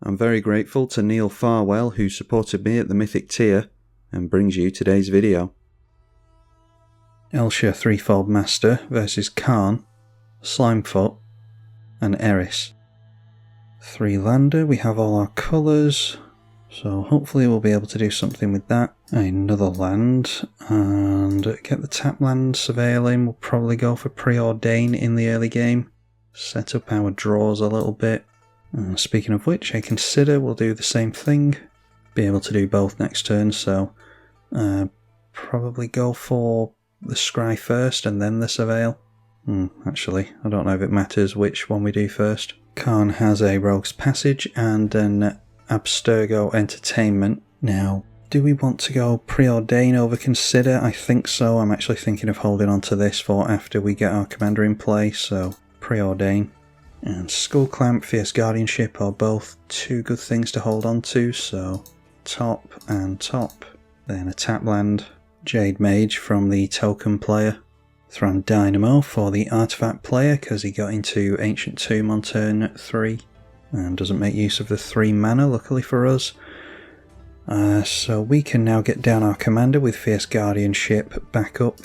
I'm very grateful to Neil Farwell, who supported me at the Mythic tier and brings you today's video. Elsha Threefold Master versus Karn, Slimefoot and Eris. 3-lander, we have all our colours, so hopefully we'll be able to do something with that. Another land, and get the tap land surveilling. We'll probably go for Preordain in the early game. Set up our draws a little bit. Speaking of which, I consider we'll do the same thing. Be able to do both next turn, so probably go for the scry first and then the surveil. Actually, I don't know if it matters which one we do first. Karn has a Rogue's Passage and an Abstergo Entertainment. Now, do we want to go Preordain over Consider? I think so. I'm actually thinking of holding on to this for after we get our commander in play, so Preordain. And Skull Clamp, Fierce Guardianship are both two good things to hold on to, so top and top. Then a tap land, Jade Mage from the token player. Thran Dynamo for the artifact player because he got into Ancient Tomb on turn 3 and doesn't make use of the 3 mana, luckily for us. So we can now get down our commander with Fierce Guardianship back up.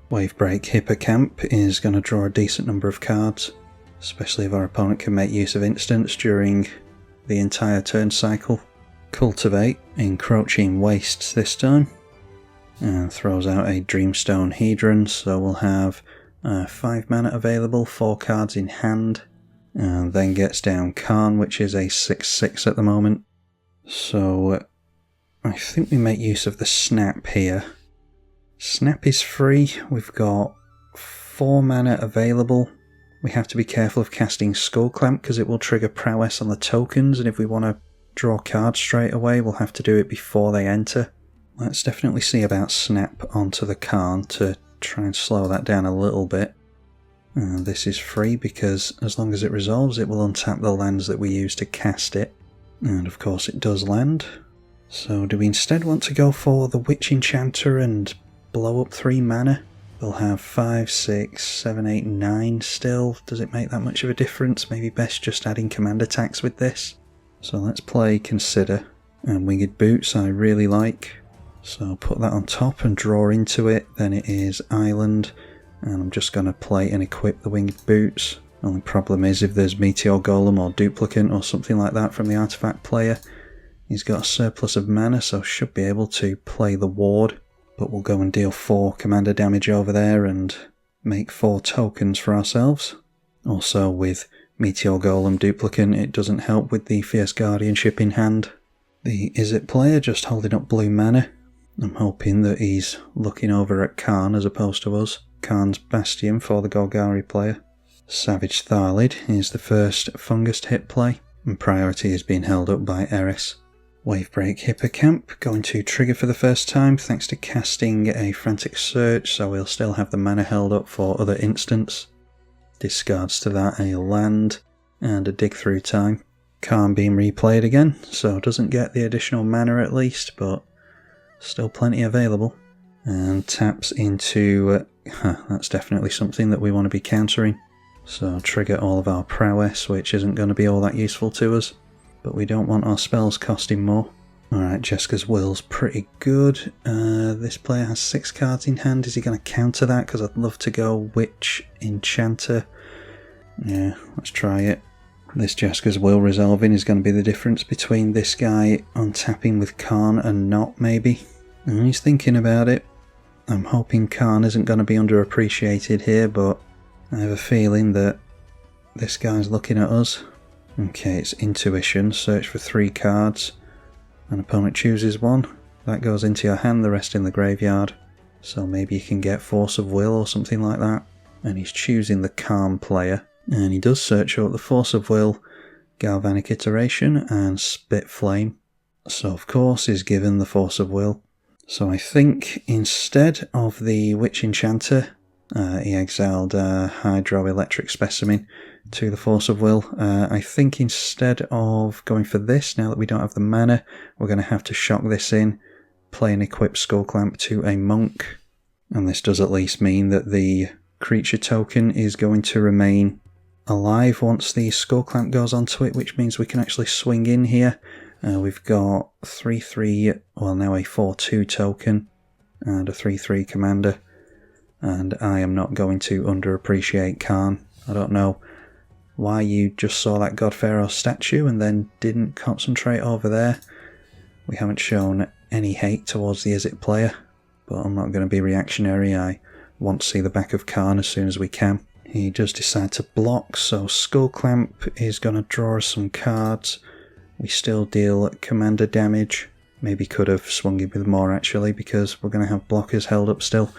Wavebreak Hippocamp is going to draw a decent number of cards, especially if our opponent can make use of instants during the entire turn cycle. Cultivate, Encroaching Wastes this time, and throws out a Dreamstone Hedron, so we'll have 5 mana available, 4 cards in hand, and then gets down Karn, which is a 6/6 at the moment. So I think we make use of the Snap here. Snap is free, we've got 4 mana available. We have to be careful of casting Skull Clamp because it will trigger prowess on the tokens, and if we want to draw cards straight away we'll have to do it before they enter. Let's definitely see about Snap onto the Karn to try and slow that down a little bit. And this is free because as long as it resolves it will untap the lands that we use to cast it. And of course it does land. So do we instead want to go for the Witch Enchanter and blow up 3 mana? We'll have 5, 6, 7, 8, 9 still. Does it make that much of a difference? Maybe best just adding command attacks with this. So let's play Consider. And Winged Boots I really like. So put that on top and draw into it. Then it is Island. And I'm just going to play and equip the Winged Boots. Only problem is if there's Meteor Golem or Duplicant or something like that from the artifact player. He's got a surplus of mana, so should be able to play the Ward. But we'll go and deal 4 commander damage over there and make 4 tokens for ourselves. Also with Meteor Golem Duplicant it doesn't help with the Fierce Guardianship in hand. The Izzet player just holding up blue mana. I'm hoping that he's looking over at Karn as opposed to us. Karn's Bastion for the Golgari player. Savage Tharlid is the first Fungus hit play, and priority is being held up by Eris. Wavebreak Hippocamp going to trigger for the first time thanks to casting a Frantic Search, so we'll still have the mana held up for other instants. Discards to that a land and a Dig Through Time. Karn being replayed again, so doesn't get the additional mana at least, but still plenty available. And taps into... that's definitely something that we want to be countering. So trigger all of our prowess, which isn't going to be all that useful to us. But we don't want our spells costing more. Alright, Jeska's Will's pretty good. This player has 6 cards in hand. Is he going to counter that? Because I'd love to go Witch Enchanter. Yeah, let's try it. This Jeska's Will resolving is going to be the difference between this guy untapping with Karn and not, maybe. And he's thinking about it. I'm hoping Karn isn't going to be underappreciated here, but I have a feeling that this guy's looking at us. Okay, it's Intuition, search for 3 cards. An opponent chooses one. That goes into your hand, the rest in the graveyard. So maybe you can get Force of Will or something like that. And he's choosing the Karn player. And he does search out the Force of Will, Galvanic Iteration and Spit Flame. So of course he's given the Force of Will. So I think instead of the Witch Enchanter, he exiled Hydroelectric Specimen to the Force of Will. I think instead of going for this, now that we don't have the mana, we're going to have to shock this in, play and equip Skull Clamp to a Monk. And this does at least mean that the creature token is going to remain alive once the Skull Clamp goes onto it, which means we can actually swing in here. We've got 3/3, well now a 4/2 token, and a 3/3 commander. And I am not going to underappreciate Karn. I don't know why you just saw that God Pharaoh statue and then didn't concentrate over there. We haven't shown any hate towards the Izzet player, but I'm not going to be reactionary. I want to see the back of Karn as soon as we can. He does decide to block, so Skull Clamp is going to draw us some cards. We still deal commander damage. Maybe could have swung it with more actually, because we're going to have blockers held up still.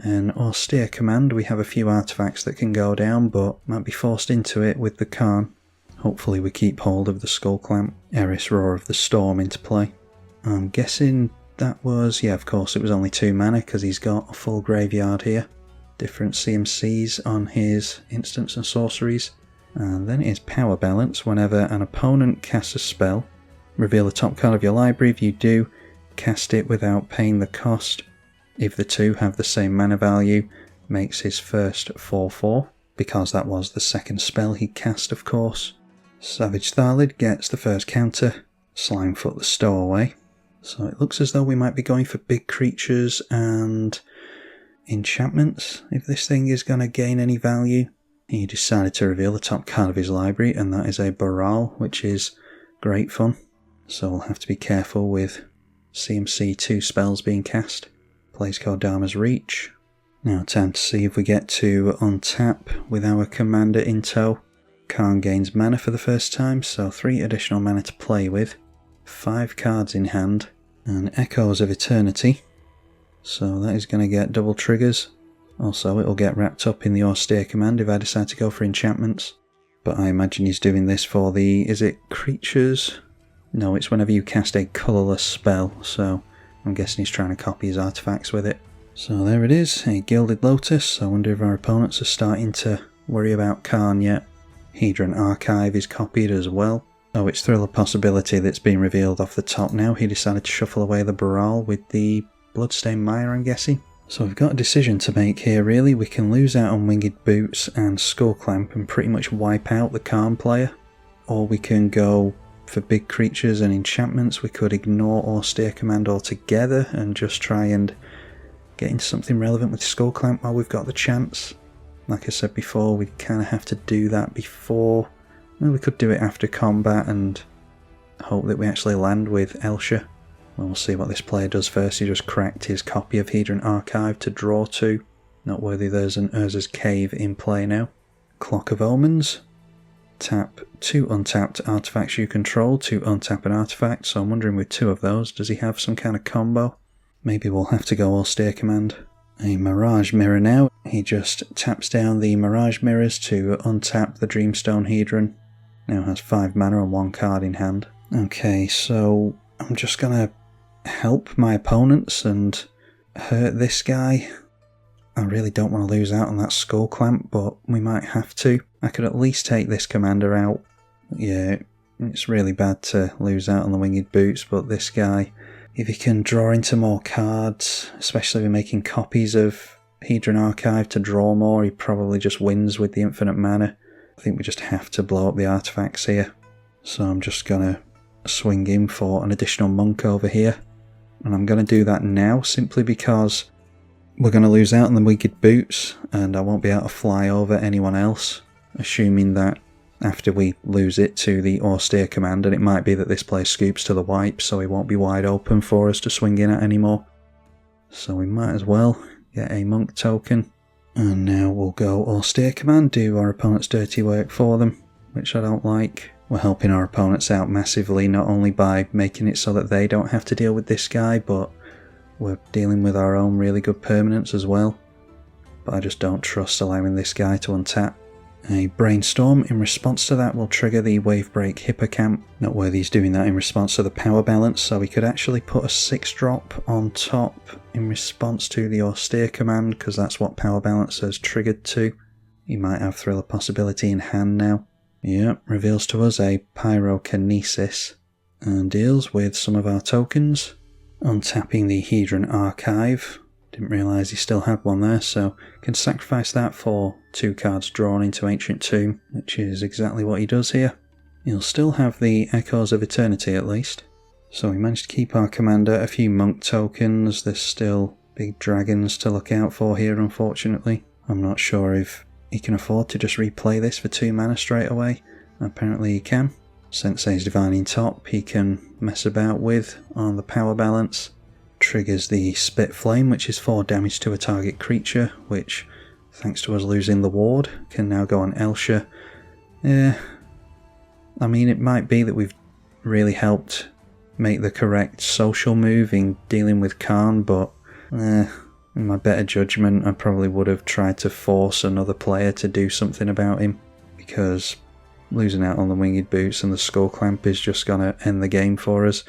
And Austere Command, we have a few artifacts that can go down, but might be forced into it with the Karn. Hopefully we keep hold of the Skull Clamp. Eris, Roar of the Storm into play. I'm guessing that was, yeah, of course it was only 2 mana because he's got a full graveyard here. Different CMCs on his instants and sorceries. And then it is Power Balance. Whenever an opponent casts a spell, reveal the top card of your library. If you do, cast it without paying the cost. If the two have the same mana value, makes his first 4/4, because that was the second spell he cast, of course. Savage Thallid gets the first counter. Slimefoot the Stowaway. So it looks as though we might be going for big creatures and enchantments, if this thing is going to gain any value. He decided to reveal the top card of his library, and that is a Baral, which is great fun. So we'll have to be careful with CMC 2 spells being cast. Plays Kodama's Reach. Now time to see if we get to untap with our commander in tow. Karn gains mana for the first time, so 3 additional mana to play with. 5 cards in hand, and Echoes of Eternity. So that is going to get double triggers. Also, it'll get wrapped up in the Austere Command if I decide to go for enchantments. But I imagine he's doing this for the, is it creatures? No, it's whenever you cast a colourless spell, so I'm guessing he's trying to copy his artifacts with it. So there it is, a Gilded Lotus. I wonder if our opponents are starting to worry about Karn yet. Hedron Archive is copied as well. Oh, it's Thrill of Possibility that's been revealed off the top now. He decided to shuffle away the Baral with the Bloodstained Mire, I'm guessing. So we've got a decision to make here really. We can lose out on Winged Boots and Skull Clamp and pretty much wipe out the Karn player. Or we can go for big creatures and enchantments. We could ignore Austere Command altogether and just try and get into something relevant with Skull Clamp while we've got the chance. Like I said before, we kind of have to do that before. Well, we could do it after combat and hope that we actually land with Elsha. Well, we'll see what this player does first. He just cracked his copy of Hedron Archive to draw 2. Not worthy there's an Urza's Cave in play now. Clock of Omens. Tap 2 untapped artifacts you control to untap an artifact. So I'm wondering with 2 of those, does he have some kind of combo? Maybe we'll have to go Austere Command. A Mirage Mirror now. He just taps down the Mirage Mirrors to untap the Dreamstone Hedron. Now has 5 mana and 1 card in hand. Okay, so I'm just gonna help my opponents and hurt this guy. I really don't want to lose out on that Skull Clamp, but we might have to. I could at least take this commander out. Yeah, it's really bad to lose out on the Winged Boots, but this guy, if he can draw into more cards, especially if we're making copies of Hedron Archive to draw more, he probably just wins with the infinite mana. I think we just have to blow up the artifacts here. So I'm just going to swing in for an additional monk over here. And I'm going to do that now simply because we're going to lose out on the Winged Boots and I won't be able to fly over anyone else. Assuming that after we lose it to the Austere Command, and it might be that this player scoops to the wipe so he won't be wide open for us to swing in at anymore. So we might as well get a monk token. And now we'll go Austere Command, do our opponent's dirty work for them, which I don't like. We're helping our opponents out massively, not only by making it so that they don't have to deal with this guy, but we're dealing with our own really good permanents as well. But I just don't trust allowing this guy to untap. A Brainstorm in response to that will trigger the Wavebreak Hippocamp. Not worthy he's doing that in response to the Power Balance, so we could actually put a 6-drop on top in response to the Austere Command, because that's what Power Balance has triggered to. He might have Thrill of Possibility in hand now. Yep, reveals to us a Pyrokinesis and deals with some of our tokens. Untapping the Hedron Archive. Didn't realise he still had one there, so can sacrifice that for 2 cards drawn into Ancient Tomb, which is exactly what he does here. He'll still have the Echoes of Eternity at least. So we managed to keep our commander, a few monk tokens. There's still big dragons to look out for here, unfortunately. I'm not sure if he can afford to just replay this for 2 mana straight away. Apparently he can. Sensei's Divining Top he can mess about with on the power balance. Triggers the Spit Flame, which is 4 damage to a target creature, which, thanks to us losing the ward, can now go on Elsha. Yeah, I mean, it might be that we've really helped make the correct social move in dealing with Karn, but in my better judgment I probably would have tried to force another player to do something about him, because losing out on the Winged Boots and the Skull Clamp is just going to end the game for us.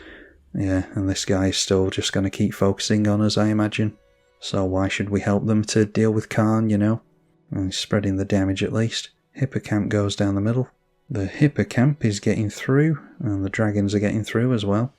Yeah, and this guy is still just going to keep focusing on us, I imagine. So why should we help them to deal with Karn, you know? And he's spreading the damage at least. Hippocamp goes down the middle. The Hippocamp is getting through, and the dragons are getting through as well.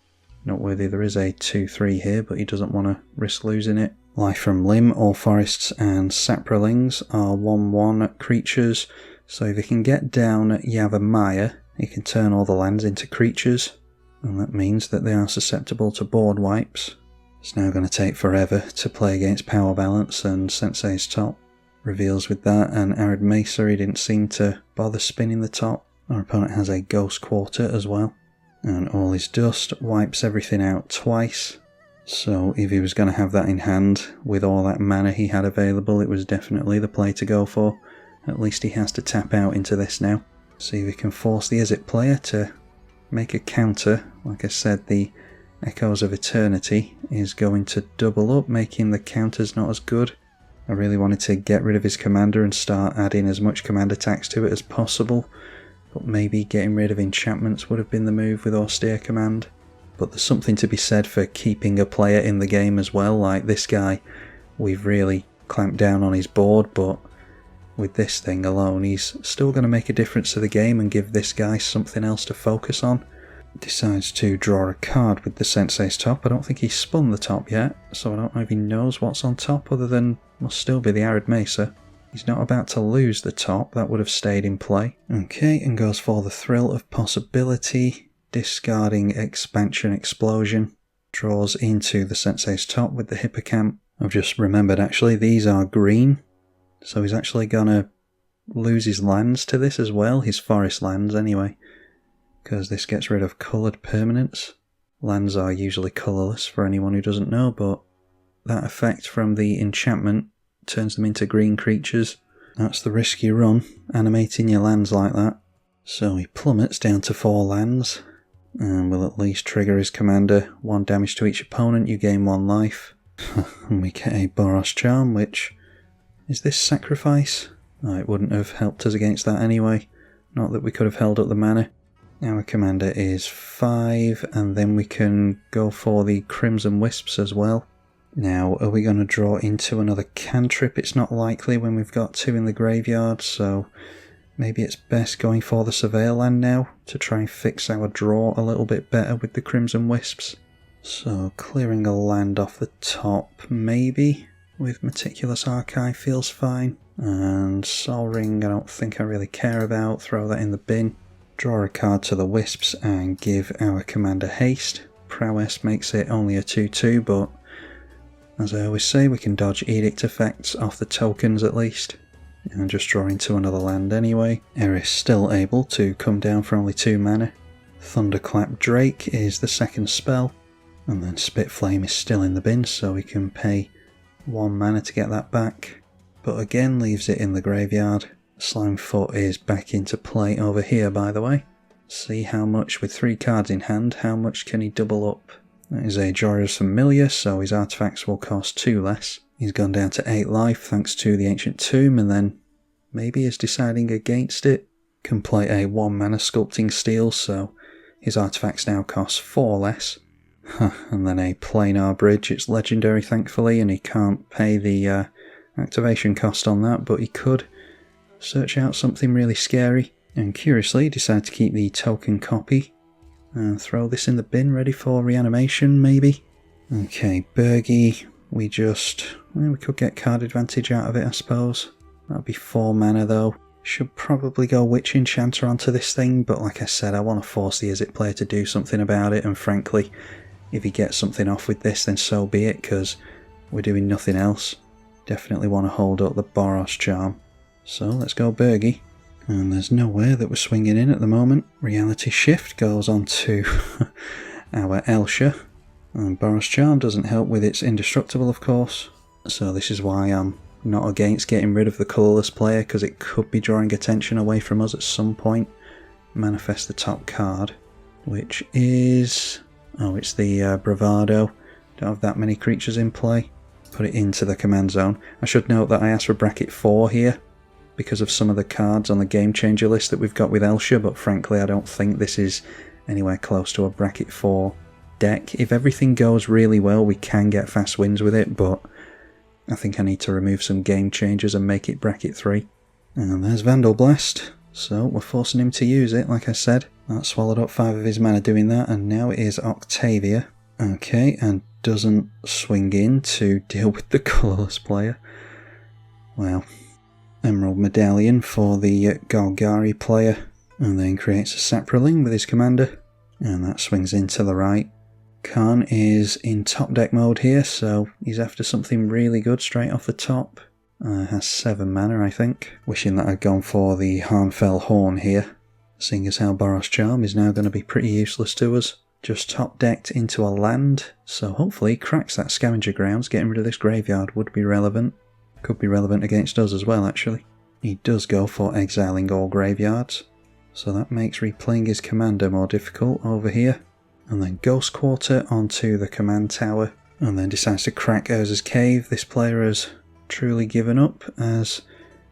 Noteworthy, there is a 2-3 here, but he doesn't want to risk losing it. Life from Limb, all forests and saprolings are 1/1 creatures, so if he can get down Yavimaya, he can turn all the lands into creatures, and that means that they are susceptible to board wipes. It's now going to take forever to play against Power Balance and Sensei's Top. Reveals with that, and Arid Mesa, he didn't seem to bother spinning the top. Our opponent has a Ghost Quarter as well. And all his dust wipes everything out twice. So if he was going to have that in hand with all that mana he had available, it was definitely the play to go for. At least he has to tap out into this now. See if he can force the Izzet player to make a counter. Like I said, the Echoes of Eternity is going to double up, making the counters not as good. I really wanted to get rid of his commander and start adding as much command attacks to it as possible. But maybe getting rid of enchantments would have been the move with Austere Command. But there's something to be said for keeping a player in the game as well. Like this guy, we've really clamped down on his board, but with this thing alone, he's still going to make a difference to the game and give this guy something else to focus on. Decides to draw a card with the Sensei's Top. I don't think he's spun the top yet, so I don't know if he knows what's on top other than must still be the Arid Mesa. He's not about to lose the top, that would have stayed in play. Okay, and goes for the Thrill of Possibility, discarding Expansion Explosion. Draws into the Sensei's Top with the Hippocamp. I've just remembered actually, these are green, so he's actually gonna lose his lands to this as well, his forest lands anyway, because this gets rid of coloured permanents. Lands are usually colourless for anyone who doesn't know, but that effect from the enchantment turns them into green creatures. That's the risk you run, animating your lands like that. So he plummets down to 4 lands, and will at least trigger his commander. 1 damage to each opponent, you gain 1 life. And we get a Boros Charm, which... is this sacrifice? Oh, it wouldn't have helped us against that anyway. Not that we could have held up the mana. Our commander is 5, and then we can go for the Crimson Wisps as well. Now, are we going to draw into another cantrip? It's not likely when we've got 2 in the graveyard, so maybe it's best going for the Surveil land now to try and fix our draw a little bit better with the Crimson Wisps. So clearing a land off the top, maybe, with Meticulous Archive feels fine. And Sol Ring I don't think I really care about, throw that in the bin. Draw a card to the Wisps and give our commander haste. Prowess makes it only a 2-2, but as I always say, we can dodge edict effects off the tokens at least. And just draw into another land anyway. Eris still able to come down for only 2 mana. Thunderclap Drake is the second spell. And then Spit Flame is still in the bin, so we can pay 1 mana to get that back. But again leaves it in the graveyard. Slimefoot is back into play over here, by the way. See how much, with 3 cards in hand, how much can he double up? That is a Joyous Familiar, so his artifacts will cost 2 less. He's gone down to 8 life thanks to the Ancient Tomb, and then maybe is deciding against it. Can play a 1 mana Sculpting Steel, so his artifacts now cost 4 less. And then a Planar Bridge. It's legendary thankfully, and he can't pay the activation cost on that, but he could search out something really scary. And curiously decide to keep the token copy and throw this in the bin ready for reanimation maybe. Okay, Bergie, we just Well, we could get card advantage out of it, I suppose. That'd be 4 mana though. Should probably go Witch Enchanter onto this thing, but like I said, I want to force the Izzet player to do something about it, and frankly, if he gets something off with this, then so be it, because we're doing nothing else. Definitely want to hold up the Boros Charm. So let's go Bergie. And there's nowhere that we're swinging in at the moment. Reality Shift goes on to our Elsha. And Boros Charm doesn't help with its indestructible, of course. So this is why I'm not against getting rid of the colourless player, because it could be drawing attention away from us at some point. Manifest the top card, which is... oh, it's the Bravado. Don't have that many creatures in play. Put it into the command zone. I should note that I asked for bracket 4 here, because of some of the cards on the Game Changer list that we've got with Elsha, but frankly I don't think this is anywhere close to a bracket 4 deck. If everything goes really well, we can get fast wins with it, but I think I need to remove some Game Changers and make it bracket 3. And there's Vandal Blast, so we're forcing him to use it, like I said. That swallowed up 5 of his mana doing that, and now it is Octavia. Okay, and doesn't swing in to deal with the colourless player. Wow. Emerald Medallion for the Golgari player, and then creates a Saproling with his commander, and that swings into the right. Karn is in top deck mode here, so he's after something really good straight off the top. Has 7 mana, I think. Wishing that I'd gone for the Harmfell Horn here, seeing as how Boros Charm is now going to be pretty useless to us. Just top decked into a land, so hopefully cracks that Scavenger Grounds. Getting rid of this graveyard would be relevant. Could be relevant against us as well, actually. He does go for exiling all graveyards, so that makes replaying his commander more difficult over here. And then Ghost Quarter onto the command tower, and then decides to crack Urza's Cave. This player has truly given up, as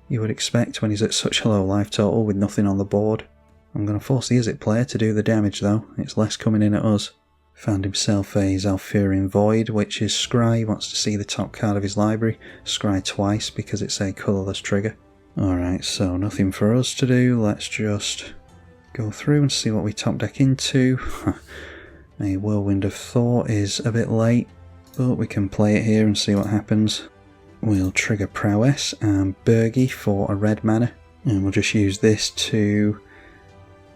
you would expect when he's at such a low life total with nothing on the board. I'm going to force the Izzet player to do the damage though, it's less coming in at us. Found himself a Zalfirian Void, which is Scry. He wants to see the top card of his library. Scry twice because it's a colourless trigger. Alright, so nothing for us to do. Let's just go through and see what we top deck into. A Whirlwind of Thought is a bit late, but we can play it here and see what happens. We'll trigger Prowess and Bergie for a red mana, and we'll just use this to...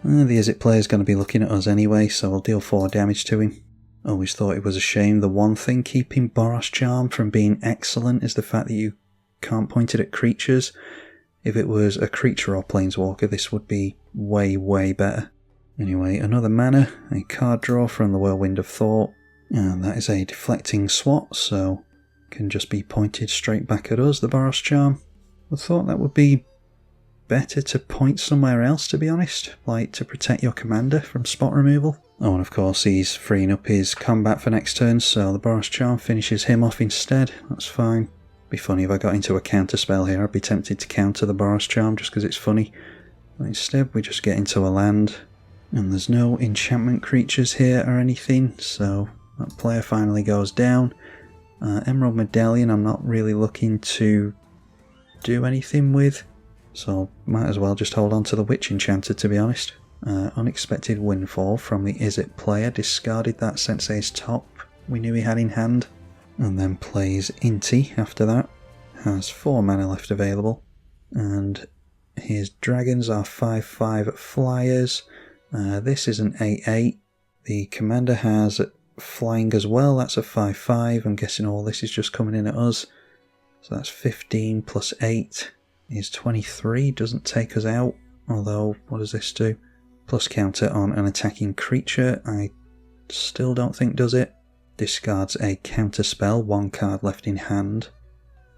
the Izzet player's going to be looking at us anyway, so we'll deal 4 damage to him. Always thought it was a shame. The one thing keeping Boros Charm from being excellent is the fact that you can't point it at creatures. If it was a creature or planeswalker, this would be way, way better. Anyway, another mana, a card draw from the Whirlwind of Thought, and that is a deflecting swat, so can just be pointed straight back at us, the Boros Charm. I thought that would be better to point somewhere else, to be honest, like to protect your commander from spot removal. Oh, and of course he's freeing up his combat for next turn, so the Boros Charm finishes him off instead. That's fine. Be funny if I got into a counter spell here. I'd be tempted to counter the Boros Charm just because it's funny. But instead we just get into a land, and there's no enchantment creatures here or anything, so that player finally goes down. Emerald Medallion I'm not really looking to do anything with, so might as well just hold on to the Witch Enchanter, to be honest. Unexpected Windfall from the Izzet player, discarded that Sensei's Top we knew he had in hand, and then plays Inti after that. Has 4 mana left available, and his dragons are 5/5 flyers. This is an 8/8. The commander has flying as well, that's a 5/5. I'm guessing all this is just coming in at us, so that's 15 plus 8 is 23, doesn't take us out, although what does this do? Plus counter on an attacking creature, I still don't think does it. Discards a counter spell, 1 card left in hand.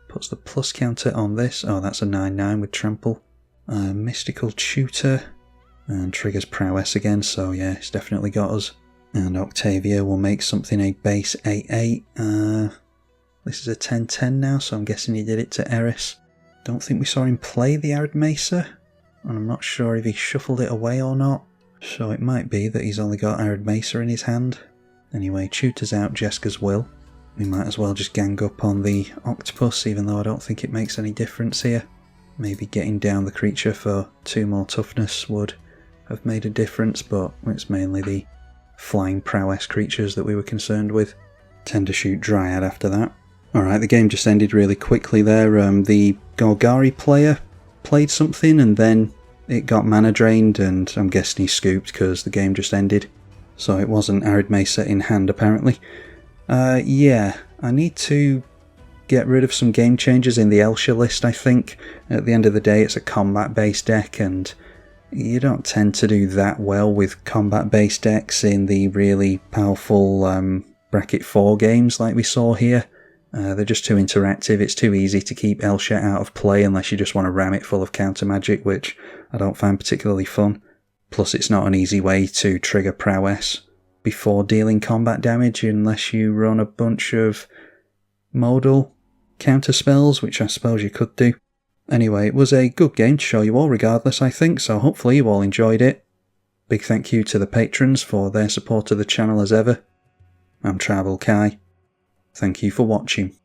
Puts the plus counter on this, oh that's a 9/9 with trample. Mystical Tutor, and triggers Prowess again, so yeah, it's definitely got us. And Octavia will make something a base 8/8. This is a 10/10 now, so I'm guessing he did it to Eris. Don't think we saw him play the Arid Mesa, and I'm not sure if he shuffled it away or not, so it might be that he's only got Arid Mesa in his hand. Anyway, tutors out Jeska's Will. We might as well just gang up on the Octopus, even though I don't think it makes any difference here. Maybe getting down the creature for 2 more toughness would have made a difference, but it's mainly the flying Prowess creatures that we were concerned with. Tend to shoot Dryad after that. Alright, the game just ended really quickly there. The Golgari player played something and then it got mana drained, and I'm guessing he scooped because the game just ended. So it wasn't Arid Mesa in hand apparently. Yeah, I need to get rid of some game changers in the Elsha list, I think. At the end of the day, it's a combat-based deck, and you don't tend to do that well with combat-based decks in the really powerful Bracket 4 games like we saw here. They're just too interactive. It's too easy to keep Elsha out of play unless you just want to ram it full of counter magic, which I don't find particularly fun. Plus, it's not an easy way to trigger prowess before dealing combat damage unless you run a bunch of modal counter spells, which I suppose you could do. Anyway, it was a good game to show you all regardless, I think, so hopefully you all enjoyed it. Big thank you to the patrons for their support of the channel as ever. I'm tribalkai. Thank you for watching.